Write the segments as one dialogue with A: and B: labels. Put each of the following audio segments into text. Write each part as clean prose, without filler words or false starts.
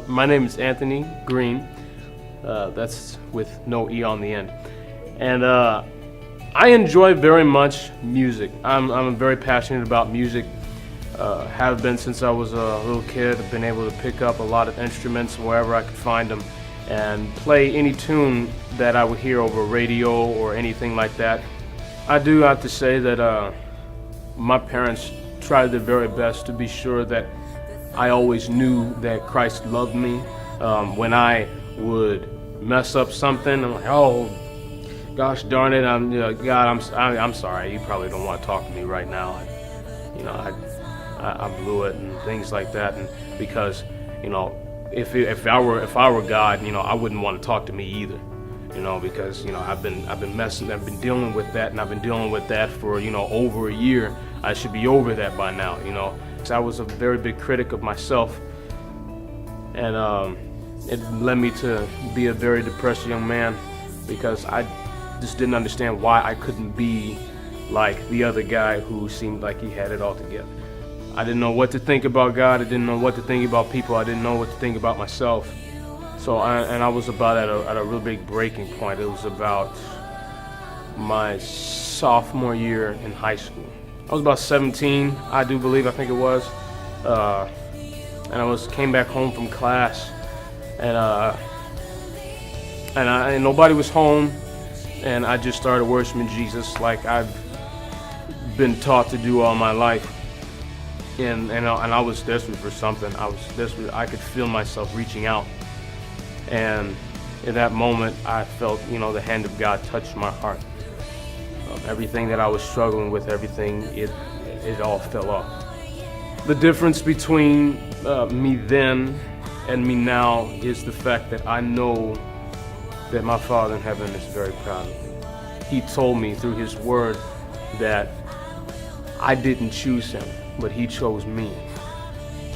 A: My name is Anthony Green. That's with no E on the end. And I enjoy very much music. I'm very passionate about music. Have been since I was a little kid. I've been able to pick up a lot of instruments wherever I could find them and play any tune that I would hear over radio or anything like that. I do have to say that my parents tried their very best to be sure that I always knew that Christ loved me. When I would mess up something, I'm like, oh, gosh darn it, God, I'm sorry. You probably don't want to talk to me right now. I blew it and things like that. And because, if I were God, I wouldn't want to talk to me either. Because I've been dealing with that, and I've been dealing with that for over a year. I should be over that by now. So I was a very big critic of myself, and it led me to be a very depressed young man because I just didn't understand why I couldn't be like the other guy who seemed like he had it all together. I didn't know what to think about God. I didn't know what to think about people. I didn't know what to think about myself. So I was about at a real big breaking point. It was about my sophomore year in high school. I was about 17, I think it was, and I came back home from class, and nobody was home, and I just started worshiping Jesus like I've been taught to do all my life, and I was desperate for something. I was desperate. I could feel myself reaching out, and in that moment, I felt the hand of God touch my heart. Everything that I was struggling with, it all fell off. The difference between me then and me now is the fact that I know that my Father in heaven is very proud of me. He told me through His Word that I didn't choose Him, but He chose me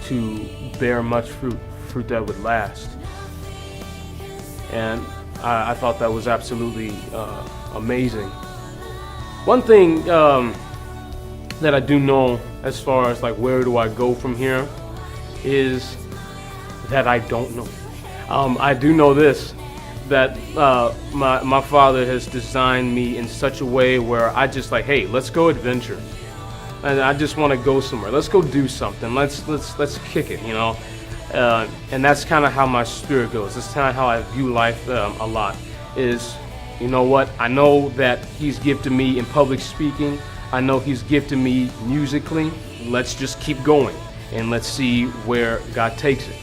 A: to bear much fruit that would last. And I thought that was absolutely amazing. One thing that I do know as far as like where do I go from here is that I don't know. I do know this, that my Father has designed me in such a way where I just like, hey, let's go adventure. And I just want to go somewhere. Let's go do something. Let's kick it, and that's kind of how my spirit goes. That's kind of how I view life a lot is, you know what? I know that He's gifted me in public speaking. I know He's gifted me musically. Let's just keep going and let's see where God takes it.